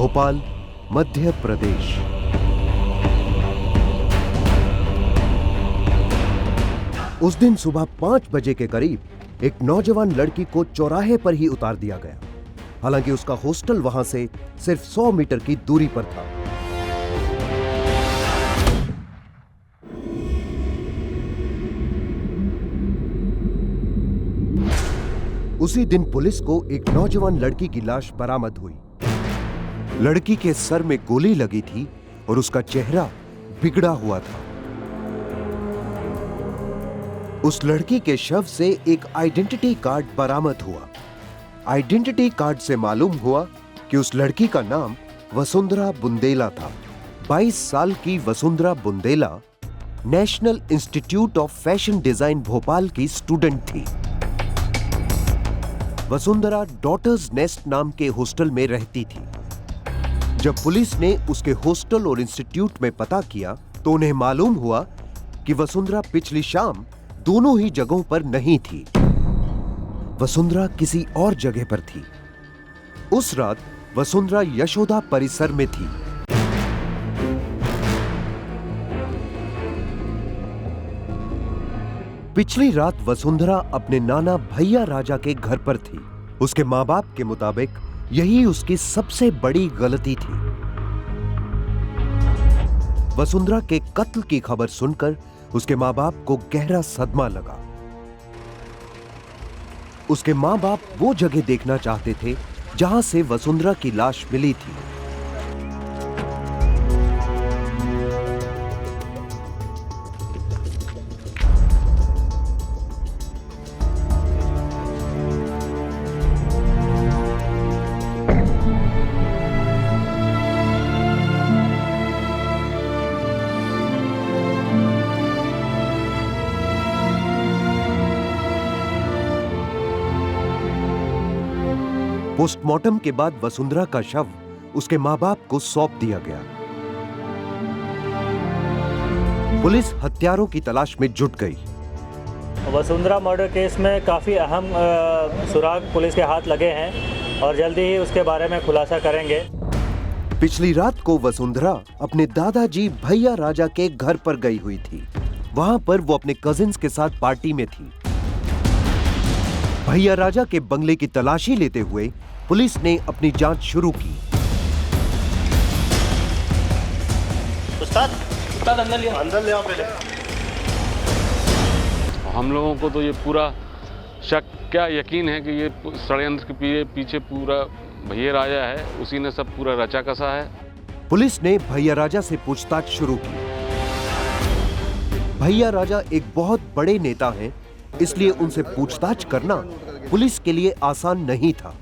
भोपाल, मध्य प्रदेश। उस दिन सुबह 5 बजे के करीब एक नौजवान लड़की को चौराहे पर ही उतार दिया गया। हालांकि उसका हॉस्टल वहां से सिर्फ 100 मीटर की दूरी पर था। उसी दिन पुलिस को एक नौजवान लड़की की लाश बरामद हुई। लड़की के सर में गोली लगी थी और उसका चेहरा बिगड़ा हुआ था। उस लड़की के शव से एक आइडेंटिटी कार्ड बरामद हुआ। आइडेंटिटी कार्ड से मालूम हुआ कि उस लड़की का नाम वसुंधरा बुंदेला था। 22 साल की Vasundhara Bundela national institute of fashion design Bhopal की स्टूडेंट थी। वसुंधरा डॉटर्स नेस्ट नाम के हॉस्टल में रहती थी। जब पुलिस ने उसके हॉस्टल और इंस्टीट्यूट में पता किया तो उन्हें मालूम हुआ कि वसुंधरा पिछली शाम दोनों ही जगहों पर नहीं थी। वसुंधरा किसी और जगह पर थी। उस रात वसुंधरा यशोदा परिसर में थी। पिछली रात वसुंधरा अपने नाना भैया राजा के घर पर थी। उसके मां बाप के मुताबिक यही उसकी सबसे बड़ी गलती थी। वसुंधरा के कत्ल की खबर सुनकर उसके मां बाप को गहरा सदमा लगा। उसके मां बाप वो जगह देखना चाहते थे जहां से वसुंधरा की लाश मिली थी। पोस्टमार्टम के बाद वसुंधरा का शव उसके मां बाप को सौंप दिया गया। पुलिस हत्यारों की तलाश में जुट गई। वसुंधरा मर्डर केस में काफ़ी अहम सुराग पुलिस के हाथ लगे हैं और जल्दी ही उसके बारे में खुलासा करेंगे। पिछली रात को वसुंधरा अपने दादाजी भैया राजा के घर पर गई हुई थी। वहां पर वो अपने कजिन्स के साथ पार्टी में थी। भैया राजा के बंगले की तलाशी लेते हुए पुलिस ने अपनी जांच शुरू की। उस्ताद अंदर ले आओ पहले। हम लोगों को तो ये पूरा शक क्या यकीन है कि ये षड्यंत्र के पीछे पूरा भैया राजा है। उसी ने सब पूरा रचा कसा है। पुलिस ने भैया राजा से पूछताछ शुरू की। भैया राजा एक बहुत बड़े नेता हैं, इसलिए उनसे पूछताछ करना पुलिस के लिए आसान नहीं था।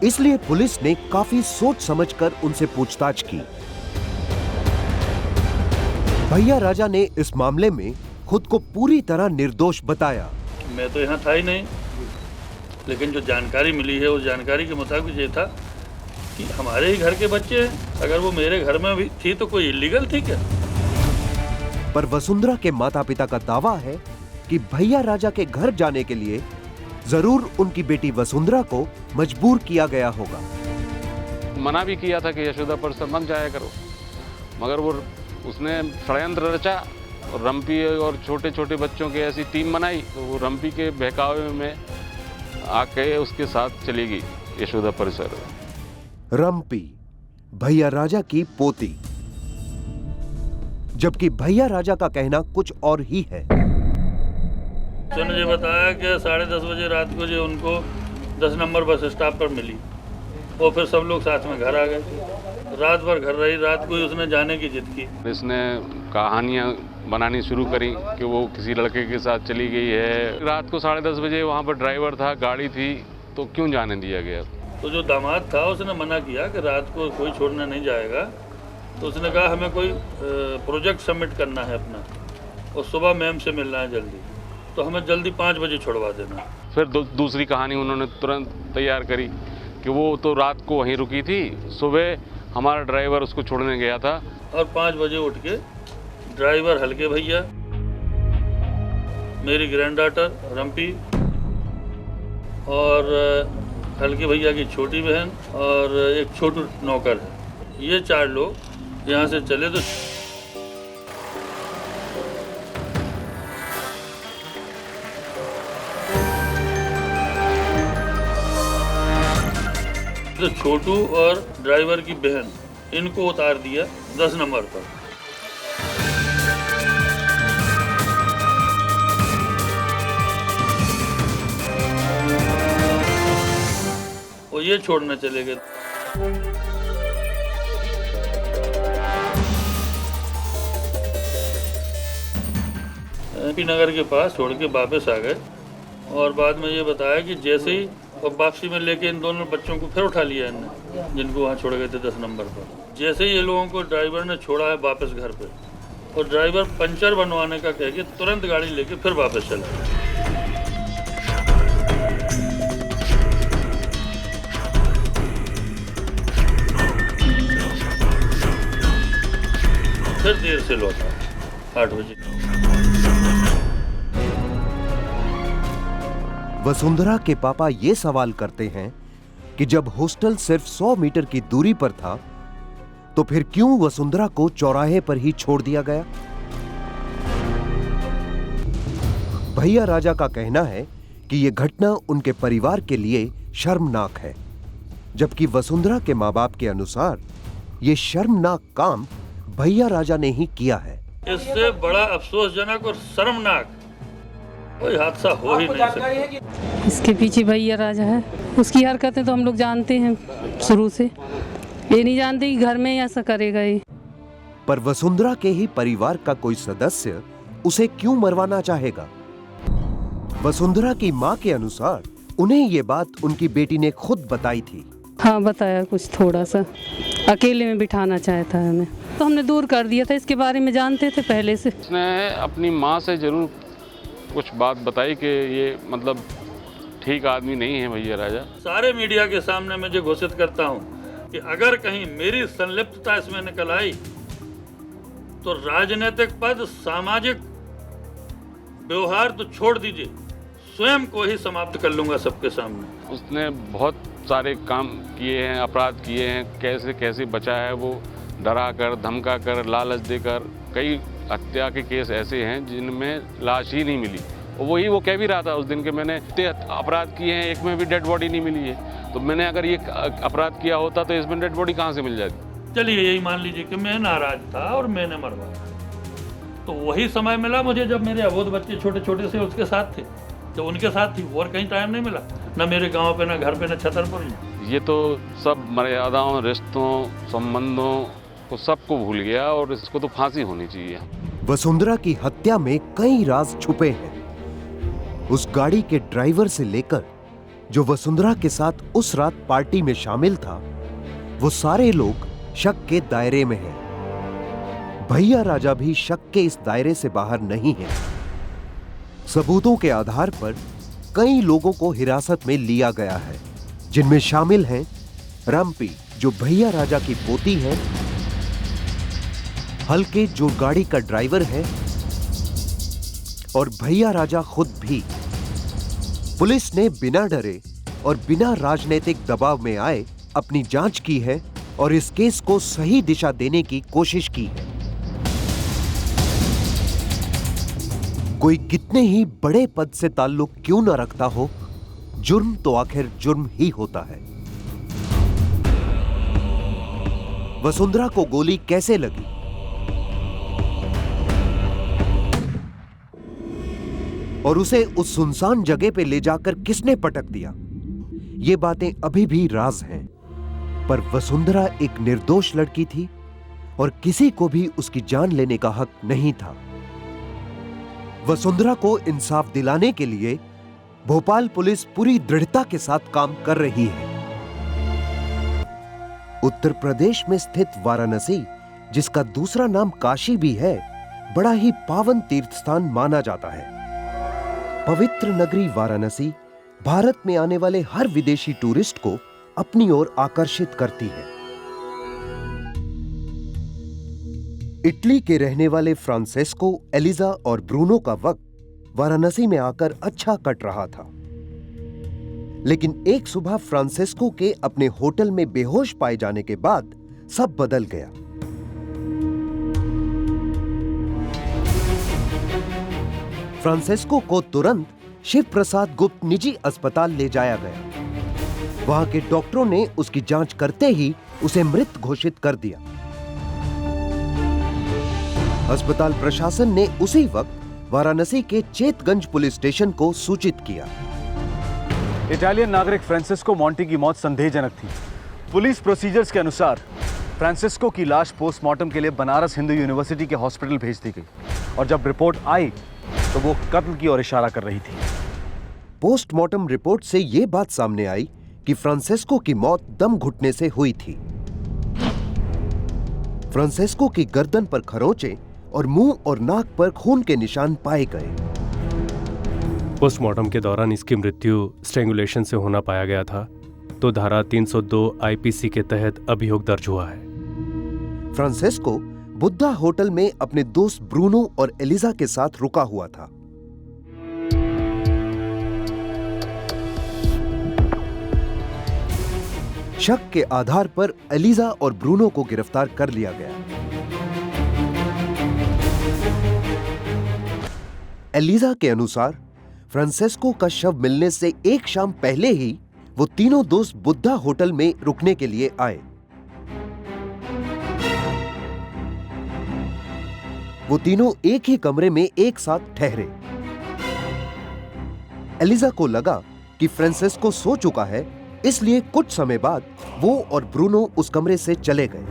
इसलिए पुलिस ने काफी सोच समझकर उनसे पूछताछ की। भैया राजा ने इस मामले में खुद को पूरी तरह निर्दोष बताया। मैं तो यहाँ था ही नहीं, लेकिन जो जानकारी मिली है उस जानकारी के मुताबिक ये था कि हमारे ही घर के बच्चे हैं। अगर वो मेरे घर में भी थी तो कोई इलीगल थी क्या? पर वसुंधरा के माता पिता का दावा है कि भैया राजा के घर जाने के लिए जरूर उनकी बेटी वसुंधरा को मजबूर किया गया होगा। मना भी किया था कि यशोदा परिसर मत जाया करो, मगर वो उसने षड्यंत्र रचा और रम्पी और छोटे छोटे बच्चों की ऐसी टीम बनाई तो वो रम्पी के बहकावे में आके उसके साथ चली गई यशोदा परिसर। रम्पी भैया राजा की पोती, जबकि भैया राजा का कहना कुछ और ही है। उसने ये बताया कि 10:30 बजे रात को जो उनको 10 नंबर बस स्टॉप पर मिली और फिर सब लोग साथ में घर आ गए। रात भर घर रही। रात को ही उसने जाने की जिद की। इसने कहानियां बनानी शुरू करी कि वो किसी लड़के के साथ चली गई है। रात को 10:30 बजे वहाँ पर ड्राइवर था, गाड़ी थी, तो क्यों जाने दिया गया? तो जो दामाद था उसने मना किया कि रात को कोई छोड़ने नहीं जाएगा। तो उसने कहा हमें कोई प्रोजेक्ट सबमिट करना है अपना और सुबह मैम से मिलना है जल्दी, तो हमें जल्दी 5 बजे छोड़वा देना। फिर दूसरी कहानी उन्होंने तुरंत तैयार करी कि वो तो रात को वहीं रुकी थी, सुबह हमारा ड्राइवर उसको छोड़ने गया था। और 5 बजे उठ के ड्राइवर हल्के भैया, मेरी ग्रैंड डॉटर रम्पी और हल्के भैया की छोटी बहन और एक छोटू नौकर है, ये 4 लोग यहाँ से चले तो छोटू और ड्राइवर की बहन इनको उतार दिया 10 नंबर पर। और ये छोड़ने चले गए। एमपी नगर के पास छोड़ के वापस आ गए और बाद में ये बताया कि जैसे ही और वापसी में लेके इन दोनों बच्चों को फिर उठा लिया इनने, जिनको वहाँ छोड़ गए थे 10 नंबर पर। जैसे ही ये लोगों को ड्राइवर ने छोड़ा है वापस घर पे, और ड्राइवर पंचर बनवाने का कह के तुरंत गाड़ी लेके फिर वापस चला गया। फिर देर से लौटा 8 बजे। वसुंधरा के पापा ये सवाल करते हैं कि जब हॉस्टल सिर्फ 100 मीटर की दूरी पर था तो फिर क्यों वसुंधरा को चौराहे पर ही छोड़ दिया गया। भैया राजा का कहना है कि यह घटना उनके परिवार के लिए शर्मनाक है, जबकि वसुंधरा के मां बाप के अनुसार यह शर्मनाक काम भैया राजा ने ही किया है। इससे बड़ा अफसोसजनक और शर्मनाक कोई हादसा हो ही नहीं सकता। इसके पीछे भैया राजा है, उसकी हरकतें तो हम लोग जानते हैं शुरू से, ये नहीं जानते कि घर में ऐसा करेगा ये। पर वसुंधरा के ही परिवार का कोई सदस्य उसे क्यों मरवाना चाहेगा। वसुंधरा की मां के अनुसार उन्हें ये बात उनकी बेटी ने खुद बताई थी। हाँ बताया, कुछ थोड़ा सा अकेले में बिठाना चाहता है हमें, तो हमने दूर कर दिया था। इसके बारे में जानते थे पहले से। उसने अपनी माँ से जरूर कुछ बात बताई कि ये मतलब ठीक आदमी नहीं है भैया राजा। सारे मीडिया के सामने मैं जो घोषित करता हूं कि अगर कहीं मेरी संलिप्तता इसमें निकल आई तो राजनीतिक पद, सामाजिक व्यवहार तो छोड़ दीजिए, स्वयं को ही समाप्त कर लूंगा सबके सामने। उसने बहुत सारे काम किए हैं, अपराध किए हैं, कैसे कैसे बचा है वो, डरा कर, धमका कर, लालच देकर। कई हत्या के केस ऐसे हैं जिनमें लाश ही नहीं मिली, और वही वो कह भी रहा था उस दिन के मैंने अपराध किए हैं, एक में भी डेड बॉडी नहीं मिली है। तो मैंने अगर ये अपराध किया होता तो इसमें डेड बॉडी कहाँ से मिल जाती। चलिए यही मान लीजिए कि मैं नाराज था और मैंने मरवाया, तो वही समय मिला मुझे जब मेरे अबोध बच्चे छोटे छोटे से उसके साथ थे, तो उनके साथ थी, और कहीं टाइम नहीं मिला, न मेरे गाँव पे, न घर पे, न छतरपुर। ये तो सब मर्यादाओं, रिश्तों, संबंधों को सबको भूल गया, और इसको तो फांसी होनी चाहिए। वसुंधरा की हत्या में कई राज छुपे हैं। उस गाड़ी के ड्राइवर से लेकर जो वसुंधरा के साथ उस रात पार्टी में शामिल था, वो सारे लोग शक के दायरे में हैं। भैया राजा भी शक के इस दायरे से बाहर नहीं है। सबूतों के आधार पर कई लोगों को हिरासत में लिया गया है, जिनमें शामिल हैं रम्पी जो भैया राजा की पोती है, हल्के जो गाड़ी का ड्राइवर है, और भैया राजा खुद भी। पुलिस ने बिना डरे और बिना राजनीतिक दबाव में आए अपनी जांच की है और इस केस को सही दिशा देने की कोशिश की है। कोई कितने ही बड़े पद से ताल्लुक क्यों न रखता हो, जुर्म तो आखिर जुर्म ही होता है। वसुंधरा को गोली कैसे लगी, और उसे उस सुनसान जगह पे ले जाकर किसने पटक दिया, ये बातें अभी भी राज हैं। पर वसुंधरा एक निर्दोष लड़की थी और किसी को भी उसकी जान लेने का हक नहीं था। वसुंधरा को इंसाफ दिलाने के लिए भोपाल पुलिस पूरी दृढ़ता के साथ काम कर रही है। उत्तर प्रदेश में स्थित वाराणसी, जिसका दूसरा नाम काशी भी है, बड़ा ही पावन तीर्थ स्थान माना जाता है। पवित्र नगरी वाराणसी भारत में आने वाले हर विदेशी टूरिस्ट को अपनी ओर आकर्षित करती है। इटली के रहने वाले फ्रांसेस्को, एलिजा और ब्रूनो का वक्त वाराणसी में आकर अच्छा कट रहा था। लेकिन एक सुबह फ्रांसेस्को के अपने होटल में बेहोश पाए जाने के बाद सब बदल गया। फ्रांसेस्को को तुरंत शिव प्रसाद गुप्त निजी अस्पताल ले जाया गया। वहां के डॉक्टरों ने उसकी जांच करते ही उसे मृत घोषित कर दिया। अस्पताल प्रशासन ने उसी वक्त वाराणसी के चेतगंज पुलिस स्टेशन को सूचित किया। इटालियन नागरिक फ्रांसिस्को मोंटी की मौत संदेहजनक थी। पुलिस प्रोसीजर्स के अनुसार फ्रांसिस्को की लाश पोस्टमार्टम के लिए बनारस हिंदू यूनिवर्सिटी के हॉस्पिटल भेज दी गई और जब रिपोर्ट आई तो वो कत्ल की ओर इशारा कर रही थी। पोस्टमार्टम रिपोर्ट से यह बात सामने आई कि फ्रांसेस्को की मौत दम घुटने से हुई थी। फ्रांसेस्को की गर्दन पर खरोंचे और मुंह और नाक पर खून के निशान पाए गए। पोस्टमार्टम के दौरान इसकी मृत्यु स्ट्रैंगुलेशन से होना पाया गया था, तो धारा 302 आईपीसी के तहत अभियोग दर्ज हुआ है। फ्रांसेस्को बुद्धा होटल में अपने दोस्त ब्रूनो और एलिजा के साथ रुका हुआ था। शक के आधार पर एलिजा और ब्रूनो को गिरफ्तार कर लिया गया। एलिजा के अनुसार फ्रांसेस्को का शव मिलने से एक शाम पहले ही वो तीनों दोस्त बुद्धा होटल में रुकने के लिए आए। वो तीनों एक ही कमरे में एक साथ ठहरे। एलिजा को लगा कि फ्रांसेस्को सो चुका है, इसलिए कुछ समय बाद वो और ब्रूनो उस कमरे से चले गए।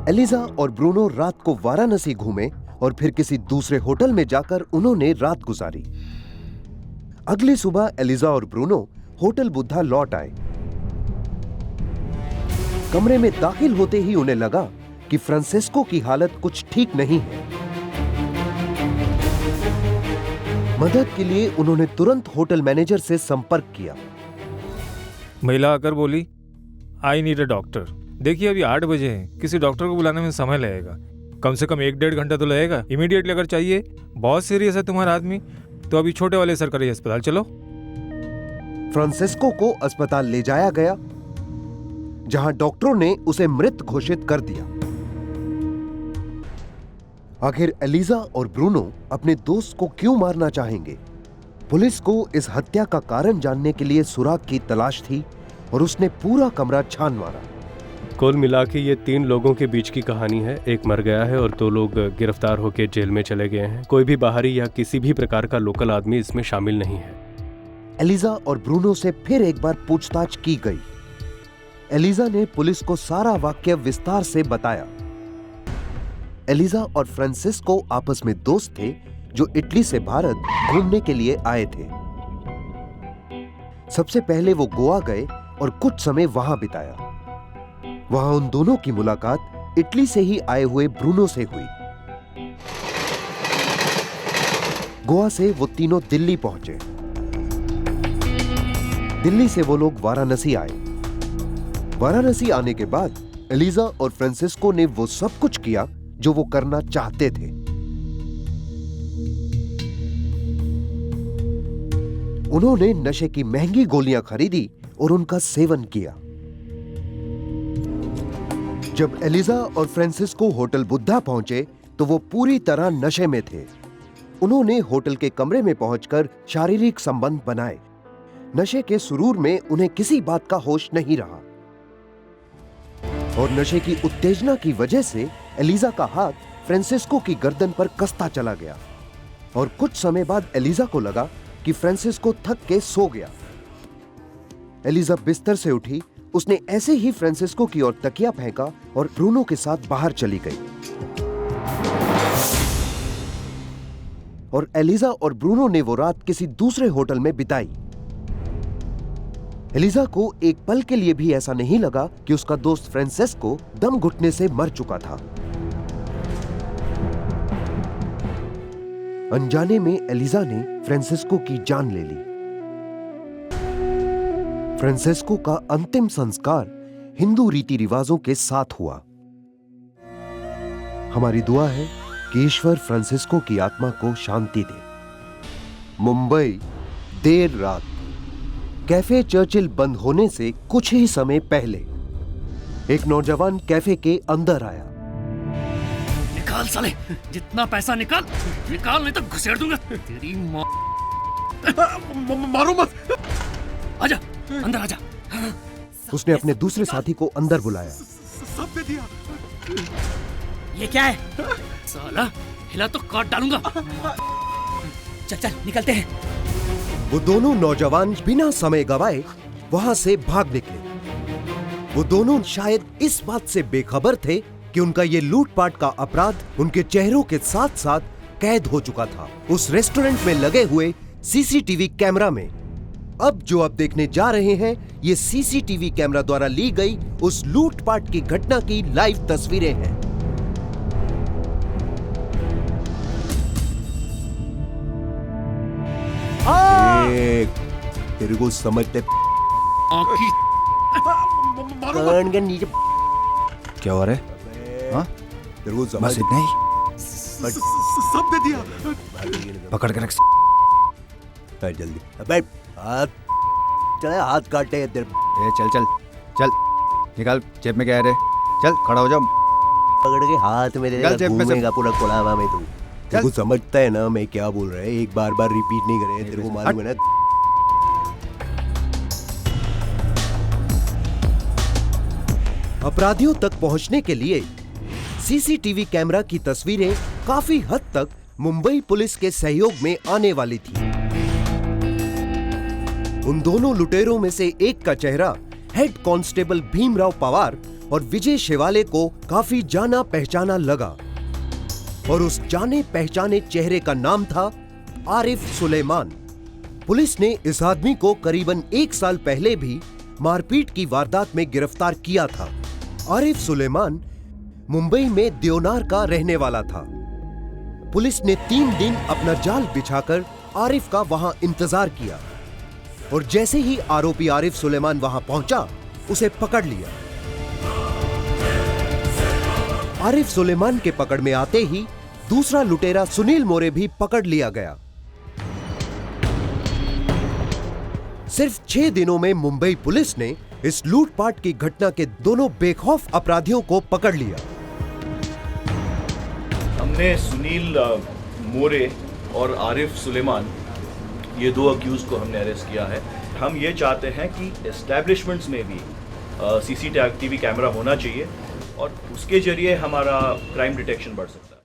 एलिजा और ब्रूनो रात को वाराणसी घूमे और फिर किसी दूसरे होटल में जाकर उन्होंने रात गुजारी। अगली सुबह एलिजा और ब्रूनो होटल बुद्धा लौट आए। कमरे में दाखिल होते ही उन्हें लगा कि फ्रांसेस्को की हालत कुछ ठीक नहीं है। मदद के लिए उन्होंने तुरंत होटल मैनेजर से संपर्क किया। महिला आकर बोली, आई नीड अ डॉक्टर। देखिए अभी 8 बजे हैं, किसी डॉक्टर को बुलाने में समय लगेगा, कम से कम 1-1.5 घंटा तो लगेगा। इमीडिएटली अगर चाहिए, बहुत सीरियस है तुम्हारा आदमी, तो अभी छोटे वाले सरकारी अस्पताल चलो। फ्रांसेस्को को अस्पताल ले जाया गया, जहां डॉक्टरों ने उसे मृत घोषित कर दिया। आखिर एलिजा और ब्रूनो अपने दोस्त को क्यों मारना चाहेंगे? पुलिस को इस हत्या का कारण जानने के लिए सुराग की तलाश थी और उसने पूरा कमरा छान मारा। कुल मिला के ये 3 लोगों के बीच की कहानी है। एक मर गया है और 2 लोग गिरफ्तार होकर जेल में चले गए हैं। कोई भी बाहरी या किसी भी प्रकार का लोकल आदमी इसमें शामिल नहीं है। एलिजा और ब्रूनो से फिर एक बार पूछताछ की गई। एलिजा ने पुलिस को सारा वाकया विस्तार से बताया। एलिजा और फ्रांसिस्को आपस में दोस्त थे जो इटली से भारत घूमने के लिए आए थे। सबसे पहले वो गोवा गए और कुछ समय वहां बिताया। वहां उन दोनों की मुलाकात इटली से ही आए हुए ब्रूनो से हुई। गोवा से वो तीनों दिल्ली पहुंचे। दिल्ली से वो लोग वाराणसी आए। वाराणसी आने के बाद एलिजा और फ्रांसिस्को ने वो सब कुछ किया जो वो करना चाहते थे। उन्होंने नशे की महंगी गोलियां खरीदी और उनका सेवन किया। जब एलिजा और फ्रांसिस्को होटल बुद्धा पहुंचे तो वो पूरी तरह नशे में थे। उन्होंने होटल के कमरे में पहुंचकर शारीरिक संबंध बनाए। नशे के सुरूर में उन्हें किसी बात का होश नहीं रहा और नशे की उत्तेजना की वजह से एलिजा का हाथ फ्रांसिस्को की गर्दन पर कसता चला गया और कुछ समय बाद एलिजा को लगा कि फ्रांसिस्को थक के सो गया। एलिजा बिस्तर से उठी, उसने ऐसे ही फ्रांसिस्को की ओर तकिया फेंका और ब्रूनो के साथ बाहर चली गई। और एलिजा और ब्रूनो ने वो रात किसी दूसरे होटल में बिताई। एलिजा को एक पल के लिए भी ऐसा नहीं लगा कि उसका दोस्त फ्रांसिस्को दम घुटने से मर चुका था। अनजाने में एलिजा ने फ्रांसिस्को की जान ले ली। फ्रांसिस्को का अंतिम संस्कार हिंदू रीति रिवाजों के साथ हुआ। हमारी दुआ है कि ईश्वर फ्रांसिस्को की आत्मा को शांति दे। मुंबई, देर रात। कैफे चर्चिल बंद होने से कुछ ही समय पहले एक नौजवान कैफे के अंदर आया। निकाल साले, जितना पैसा निकाल नहीं तो घुसेड़ दूंगा तेरी माँ। मारो मत। आजा अंदर आजा। उसने अपने दूसरे साथी को अंदर बुलाया। सब दे दिया। ये क्या है साला, हिला तो काट डालूंगा। चल चल निकलते हैं। वो दोनों नौजवान बिना समय गवाए वहां से भाग निकले। वो दोनों शायद इस बात से बेखबर थे कि उनका ये लूटपाट का अपराध उनके चेहरों के साथ साथ कैद हो चुका था उस रेस्टोरेंट में लगे हुए सीसीटीवी कैमरा में। अब जो आप देखने जा रहे हैं ये सीसीटीवी कैमरा द्वारा ली गई उस लूटपाट की घटना की लाइव तस्वीरें हैं। तेरे को समझते के नीचे क्या हो रहा है? हाँ? तेरे को बस समझ इतना ही। सब दे दिया। पकड़ के रख। जल्दी अबे हाथ चले, हाथ काटे हैं तेरे। चल चल चल, निकाल जेब में क्या है रे? चल खड़ा हो जा। पकड़ के हाथ में निकाल जेब में से। घूमेगा पूरा कोलाबा में। तू तेरे को समझता है ना मैं क्या बोल रहा है? एक बार बार रिपीट नहीं करे, तेरे को मालूम है ना। अपराधियों तक पहुंचने के लिए सीसीटीवी कैमरा की तस्वीरें काफी हद तक मुंबई पुलिस के सहयोग में आने वाली थी। उन दोनों लुटेरों में से एक का चेहरा हेड कांस्टेबल भीमराव पवार और विजय शेवाले को काफी जाना पहचाना लगा और उस जाने पहचाने चेहरे का नाम था आरिफ सुलेमान। पुलिस ने इस आदमी को करीबन 1 साल पहले भी मारपीट की वारदात में गिरफ्तार किया था। आरिफ सुलेमान मुंबई में देवनार का रहने वाला था। पुलिस ने 3 दिन अपना जाल बिछाकर आरिफ का वहां इंतजार किया और जैसे ही आरोपी आरिफ सुलेमान वहां पहुंचा उसे पकड़ लिया। आरिफ सुलेमान के पकड़ में आते ही दूसरा लुटेरा सुनील मोरे भी पकड़ लिया गया। सिर्फ 6 दिनों में मुंबई पुलिस ने इस लूटपाट की घटना के दोनों बेखौफ अपराधियों को पकड़ लिया। हमने सुनील मोरे और आरिफ सुलेमान, ये 2 अक्यूज को हमने अरेस्ट किया है। हम ये चाहते हैं कि एस्टैब्लिशमेंट्स में भी सीसीटीवी कैमरा होना चाहिए और उसके जरिए हमारा क्राइम डिटेक्शन बढ़ सकता है।